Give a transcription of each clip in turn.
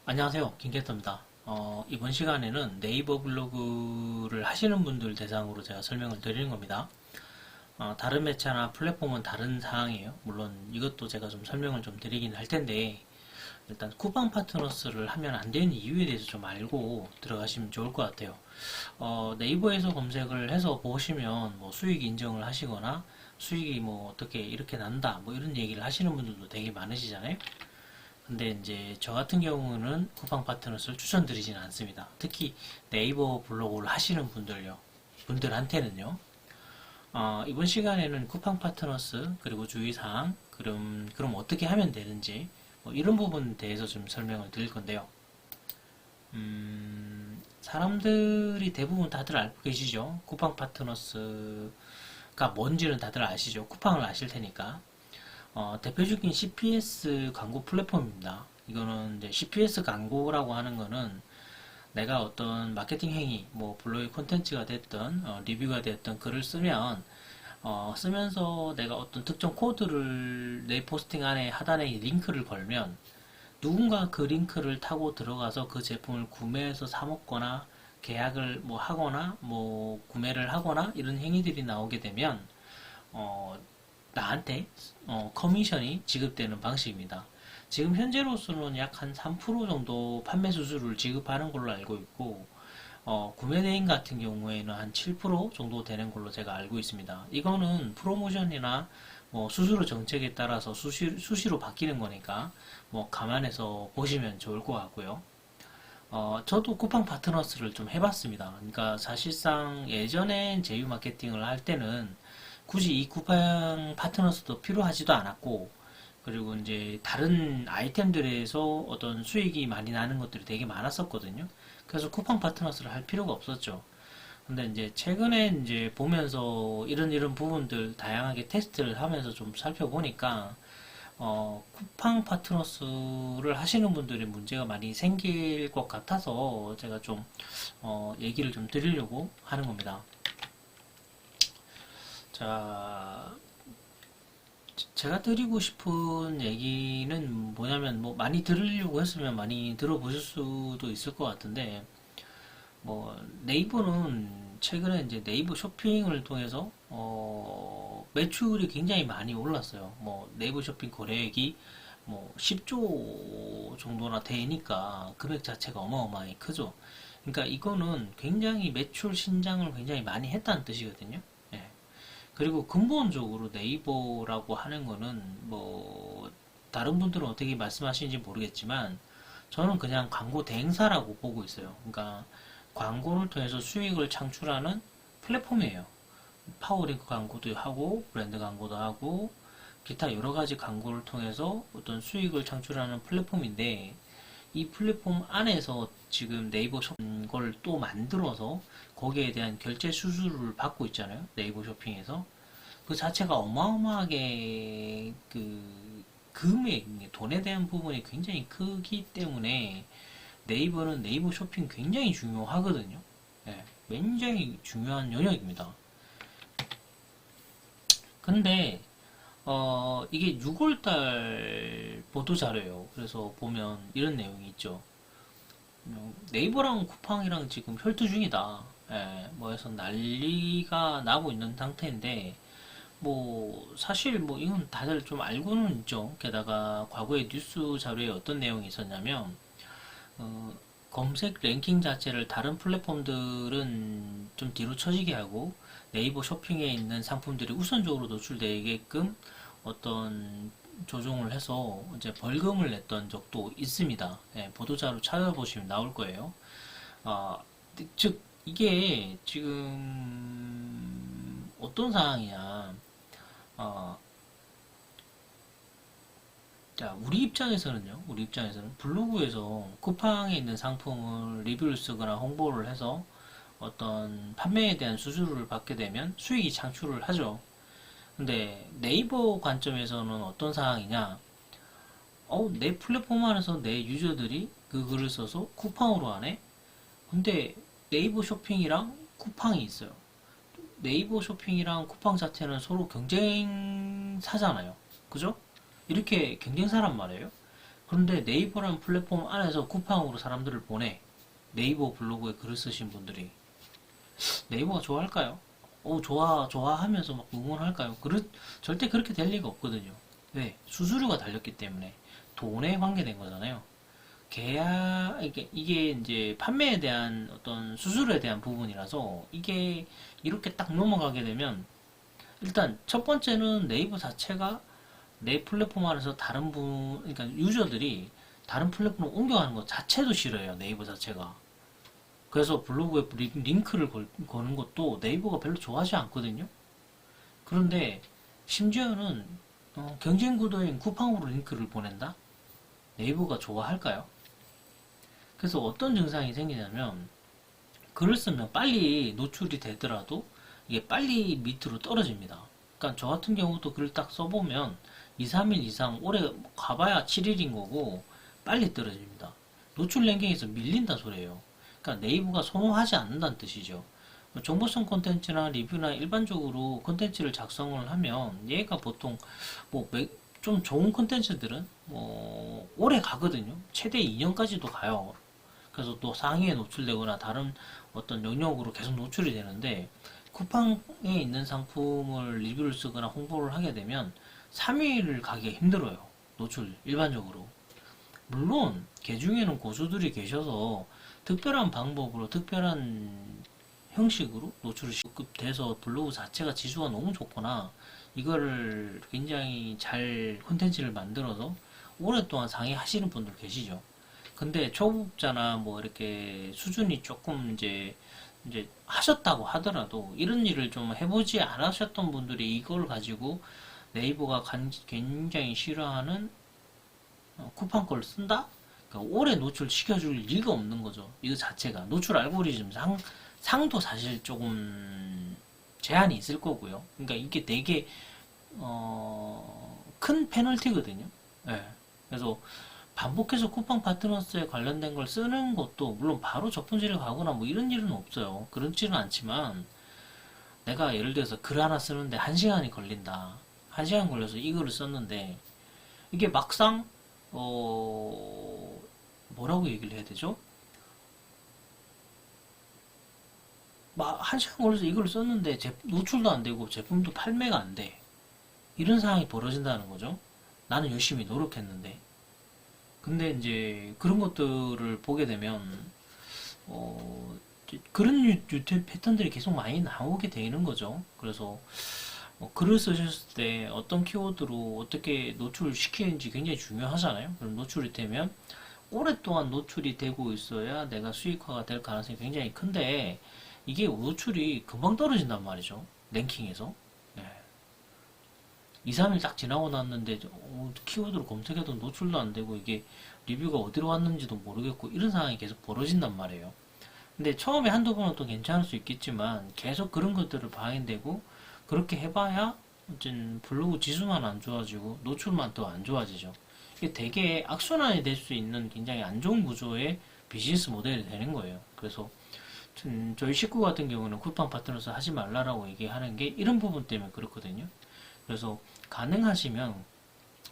안녕하세요. 김캐터입니다. 이번 시간에는 네이버 블로그를 하시는 분들 대상으로 제가 설명을 드리는 겁니다. 다른 매체나 플랫폼은 다른 사항이에요. 물론 이것도 제가 좀 설명을 좀 드리긴 할 텐데, 일단 쿠팡 파트너스를 하면 안 되는 이유에 대해서 좀 알고 들어가시면 좋을 것 같아요. 네이버에서 검색을 해서 보시면 뭐 수익 인정을 하시거나 수익이 뭐 어떻게 이렇게 난다 뭐 이런 얘기를 하시는 분들도 되게 많으시잖아요. 근데 이제 저 같은 경우는 쿠팡 파트너스를 추천드리지는 않습니다. 특히 네이버 블로그를 하시는 분들한테는요. 이번 시간에는 쿠팡 파트너스 그리고 주의사항 그럼 어떻게 하면 되는지 뭐 이런 부분에 대해서 좀 설명을 드릴 건데요. 사람들이 대부분 다들 알고 계시죠? 쿠팡 파트너스가 뭔지는 다들 아시죠? 쿠팡을 아실 테니까. 대표적인 CPS 광고 플랫폼입니다. 이거는 이제 CPS 광고라고 하는 거는 내가 어떤 마케팅 행위, 뭐 블로그 콘텐츠가 됐든 리뷰가 됐든 글을 쓰면서 내가 어떤 특정 코드를 내 포스팅 안에 하단에 링크를 걸면 누군가 그 링크를 타고 들어가서 그 제품을 구매해서 사 먹거나 계약을 뭐 하거나 뭐 구매를 하거나 이런 행위들이 나오게 되면 어, 나한테 커미션이 지급되는 방식입니다. 지금 현재로서는 약 한 3% 정도 판매 수수료를 지급하는 걸로 알고 있고, 구매 대행 같은 경우에는 한 7% 정도 되는 걸로 제가 알고 있습니다. 이거는 프로모션이나 뭐 수수료 정책에 따라서 수시로 바뀌는 거니까 뭐 감안해서 보시면 좋을 것 같고요. 저도 쿠팡 파트너스를 좀 해봤습니다. 그러니까 사실상 예전엔 제휴 마케팅을 할 때는 굳이 이 쿠팡 파트너스도 필요하지도 않았고, 그리고 이제 다른 아이템들에서 어떤 수익이 많이 나는 것들이 되게 많았었거든요. 그래서 쿠팡 파트너스를 할 필요가 없었죠. 근데 이제 최근에 이제 보면서 이런 부분들 다양하게 테스트를 하면서 좀 살펴보니까 쿠팡 파트너스를 하시는 분들의 문제가 많이 생길 것 같아서 제가 좀 얘기를 좀 드리려고 하는 겁니다. 자, 제가 드리고 싶은 얘기는 뭐냐면 뭐 많이 들으려고 했으면 많이 들어보실 수도 있을 것 같은데 뭐 네이버는 최근에 이제 네이버 쇼핑을 통해서 매출이 굉장히 많이 올랐어요. 뭐 네이버 쇼핑 거래액이 뭐 10조 정도나 되니까 금액 자체가 어마어마하게 크죠. 그러니까 이거는 굉장히 매출 신장을 굉장히 많이 했다는 뜻이거든요. 예. 그리고 근본적으로 네이버라고 하는 거는 뭐 다른 분들은 어떻게 말씀하시는지 모르겠지만 저는 그냥 광고 대행사라고 보고 있어요. 그러니까 광고를 통해서 수익을 창출하는 플랫폼이에요. 파워링크 광고도 하고 브랜드 광고도 하고 기타 여러 가지 광고를 통해서 어떤 수익을 창출하는 플랫폼인데 이 플랫폼 안에서 지금 네이버 쇼핑 걸 또 만들어서 거기에 대한 결제 수수료를 받고 있잖아요. 네이버 쇼핑에서. 그 자체가 어마어마하게 그 금액, 돈에 대한 부분이 굉장히 크기 때문에 네이버는 네이버 쇼핑 굉장히 중요하거든요. 예, 굉장히 중요한 영역입니다. 근데 이게 6월달 보도자료예요. 그래서 보면 이런 내용이 있죠. 네이버랑 쿠팡이랑 지금 혈투 중이다. 예, 뭐 해서 난리가 나고 있는 상태인데 뭐 사실 뭐 이건 다들 좀 알고는 있죠. 게다가 과거의 뉴스 자료에 어떤 내용이 있었냐면 어, 검색 랭킹 자체를 다른 플랫폼들은 좀 뒤로 처지게 하고 네이버 쇼핑에 있는 상품들이 우선적으로 노출되게끔 어떤 조정을 해서 이제 벌금을 냈던 적도 있습니다. 예, 보도자료 찾아보시면 나올 거예요. 아, 즉 이게 지금 어떤 상황이냐? 어, 자, 우리 입장에서는 블로그에서 쿠팡에 있는 상품을 리뷰를 쓰거나 홍보를 해서 어떤 판매에 대한 수수료를 받게 되면 수익이 창출을 하죠. 근데 네이버 관점에서는 어떤 상황이냐? 내 플랫폼 안에서 내 유저들이 그 글을 써서 쿠팡으로 하네? 근데 네이버 쇼핑이랑 쿠팡이 있어요. 네이버 쇼핑이랑 쿠팡 자체는 서로 경쟁사잖아요. 그죠? 이렇게 경쟁사란 말이에요. 그런데 네이버라는 플랫폼 안에서 쿠팡으로 사람들을 보내. 네이버 블로그에 글을 쓰신 분들이. 네이버가 좋아할까요? 좋아하면서 막 응원할까요? 절대 그렇게 될 리가 없거든요. 왜? 수수료가 달렸기 때문에. 돈에 관계된 거잖아요. 이게 이제 판매에 대한 어떤 수수료에 대한 부분이라서 이게 이렇게 딱 넘어가게 되면 일단 첫 번째는 네이버 자체가 내 플랫폼 안에서 그러니까 유저들이 다른 플랫폼으로 옮겨가는 것 자체도 싫어요. 네이버 자체가. 그래서 블로그에 링크를 거는 것도 네이버가 별로 좋아하지 않거든요. 그런데 심지어는 경쟁 구도인 쿠팡으로 링크를 보낸다? 네이버가 좋아할까요? 그래서 어떤 증상이 생기냐면 글을 쓰면 빨리 노출이 되더라도 이게 빨리 밑으로 떨어집니다. 그러니까 저 같은 경우도 글을 딱 써보면 2, 3일 이상 오래 가봐야 7일인 거고 빨리 떨어집니다. 노출 랭킹에서 밀린다 소리예요. 그러니까 네이버가 선호하지 않는다는 뜻이죠. 정보성 콘텐츠나 리뷰나 일반적으로 콘텐츠를 작성을 하면 얘가 보통 좀 좋은 콘텐츠들은 오래 가거든요. 최대 2년까지도 가요. 그래서 또 상위에 노출되거나 다른 어떤 영역으로 계속 노출이 되는데 쿠팡에 있는 상품을 리뷰를 쓰거나 홍보를 하게 되면 3일을 가기가 힘들어요. 노출 일반적으로. 물론 개 중에는 고수들이 계셔서 특별한 방법으로 특별한 형식으로 노출이 시급돼서 블로그 자체가 지수가 너무 좋거나 이거를 굉장히 잘 콘텐츠를 만들어서 오랫동안 상위 하시는 분들 계시죠. 근데 초급자나 뭐 이렇게 수준이 조금 이제 하셨다고 하더라도 이런 일을 좀 해보지 않으셨던 분들이 이걸 가지고 네이버가 굉장히 싫어하는 쿠팡 걸 쓴다? 그러니까 오래 노출시켜줄 리가 없는 거죠. 이거 자체가. 노출 알고리즘 상도 사실 조금 제한이 있을 거고요. 그러니까 이게 되게, 큰 페널티거든요. 예. 그래서 반복해서 쿠팡 파트너스에 관련된 걸 쓰는 것도 물론 바로 적분지를 가거나 뭐 이런 일은 없어요. 그렇지는 않지만 내가 예를 들어서 글 하나 쓰는데 1시간이 걸린다. 1시간 걸려서 이거를 썼는데 이게 막상 뭐라고 얘기를 해야 되죠? 막 1시간 걸려서 이걸 썼는데 노출도 안 되고 제품도 판매가 안 돼. 이런 상황이 벌어진다는 거죠. 나는 열심히 노력했는데. 근데 이제 그런 것들을 보게 되면 그런 유튜브 패턴들이 계속 많이 나오게 되는 거죠. 그래서 글을 쓰셨을 때 어떤 키워드로 어떻게 노출을 시키는지 굉장히 중요하잖아요. 그럼 노출이 되면 오랫동안 노출이 되고 있어야 내가 수익화가 될 가능성이 굉장히 큰데 이게 노출이 금방 떨어진단 말이죠. 랭킹에서. 네. 2, 3일 딱 지나고 났는데 키워드로 검색해도 노출도 안 되고 이게 리뷰가 어디로 왔는지도 모르겠고 이런 상황이 계속 벌어진단 말이에요. 근데 처음에 한두 번은 또 괜찮을 수 있겠지만 계속 그런 것들을 방해되고 그렇게 해봐야 어쨌든 블로그 지수만 안 좋아지고 노출만 더 안 좋아지죠. 이게 되게 악순환이 될 수 있는 굉장히 안 좋은 구조의 비즈니스 모델이 되는 거예요. 그래서 저희 식구 같은 경우는 쿠팡 파트너스 하지 말라라고 얘기하는 게 이런 부분 때문에 그렇거든요. 그래서 가능하시면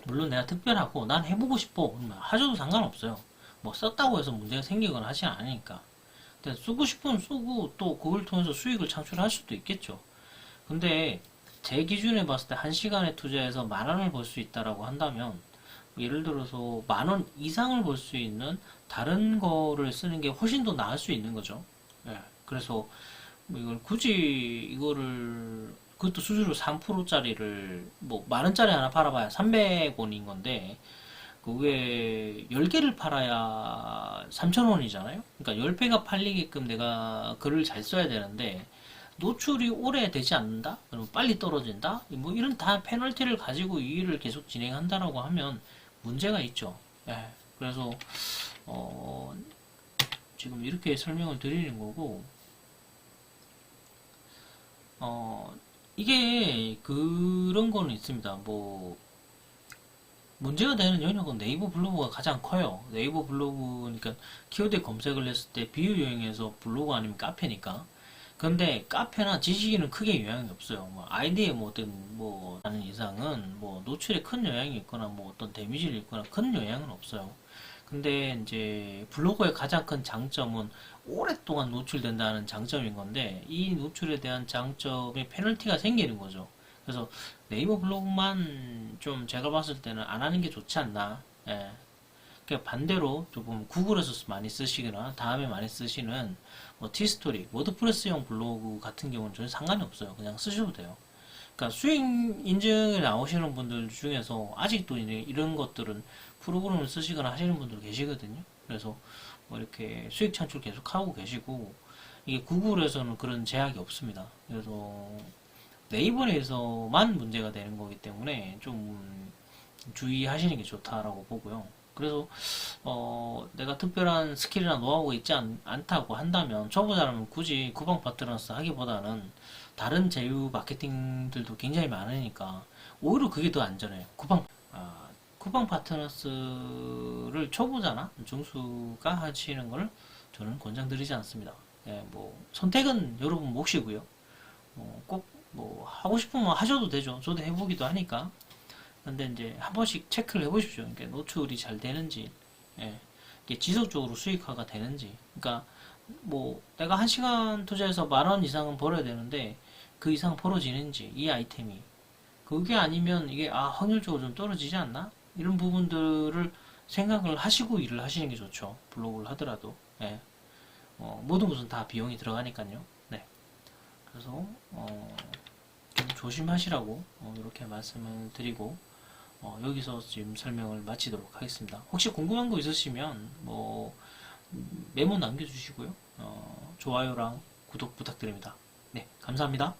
물론 내가 특별하고 난 해보고 싶어 하셔도 상관없어요. 뭐 썼다고 해서 문제가 생기거나 하지 않으니까. 근데 쓰고 싶으면 쓰고 또 그걸 통해서 수익을 창출할 수도 있겠죠. 근데 제 기준에 봤을 때 1시간에 투자해서 10,000원을 벌 수 있다라고 한다면 예를 들어서 10,000원 이상을 벌 수 있는 다른 거를 쓰는 게 훨씬 더 나을 수 있는 거죠. 예. 그래서 뭐 이걸 굳이 이거를 그것도 수수료 3%짜리를 뭐 10,000원짜리 하나 팔아봐야 300원인 건데 그게 10개를 팔아야 3,000원이잖아요. 그러니까 10배가 팔리게끔 내가 글을 잘 써야 되는데 노출이 오래 되지 않는다? 그러면 빨리 떨어진다? 뭐 이런 다 페널티를 가지고 이 일을 계속 진행한다라고 하면 문제가 있죠. 예. 그래서 지금 이렇게 설명을 드리는 거고 이게 그런 거는 있습니다. 뭐 문제가 되는 영역은 네이버 블로그가 가장 커요. 네이버 블로그니까 키워드 검색을 했을 때 비유 여행에서 블로그 아니면 카페니까 근데 카페나 지식인은 크게 영향이 없어요. 뭐 아이디에 뭐 어떤 뭐 하는 이상은 뭐 노출에 큰 영향이 있거나 뭐 어떤 데미지를 있거나 큰 영향은 없어요. 근데 이제 블로그의 가장 큰 장점은 오랫동안 노출된다는 장점인 건데 이 노출에 대한 장점에 페널티가 생기는 거죠. 그래서 네이버 블로그만 좀 제가 봤을 때는 안 하는 게 좋지 않나. 예. 그러니까 반대로 조금 구글에서 많이 쓰시거나 다음에 많이 쓰시는 뭐 티스토리, 워드프레스용 블로그 같은 경우는 전혀 상관이 없어요. 그냥 쓰셔도 돼요. 그러니까 수익 인증에 나오시는 분들 중에서 아직도 이제 이런 것들은 프로그램을 쓰시거나 하시는 분들 계시거든요. 그래서 뭐 이렇게 수익 창출 계속 하고 계시고 이게 구글에서는 그런 제약이 없습니다. 그래서 네이버에서만 문제가 되는 거기 때문에 좀 주의하시는 게 좋다라고 보고요. 그래서 내가 특별한 스킬이나 노하우가 있지 않다고 한다면 초보자라면 굳이 쿠팡 파트너스 하기보다는 다른 제휴 마케팅들도 굉장히 많으니까 오히려 그게 더 안전해요. 쿠팡 파트너스를 초보자나 중수가 하시는 걸 저는 권장드리지 않습니다. 예, 뭐 선택은 여러분 몫이고요. 꼭 뭐 하고 싶으면 하셔도 되죠. 저도 해보기도 하니까. 근데 이제 한 번씩 체크를 해보십시오. 그러니까 노출이 잘 되는지, 예, 이게 지속적으로 수익화가 되는지. 그러니까 뭐 내가 한 시간 투자해서 10,000원 이상은 벌어야 되는데 그 이상 벌어지는지 이 아이템이 그게 아니면 이게 확률적으로 좀 떨어지지 않나? 이런 부분들을 생각을 하시고 일을 하시는 게 좋죠. 블로그를 하더라도. 예. 모든 것은 다 비용이 들어가니까요. 네. 그래서 좀 조심하시라고 이렇게 말씀을 드리고 여기서 지금 설명을 마치도록 하겠습니다. 혹시 궁금한 거 있으시면 뭐 메모 남겨주시고요. 좋아요랑 구독 부탁드립니다. 네, 감사합니다.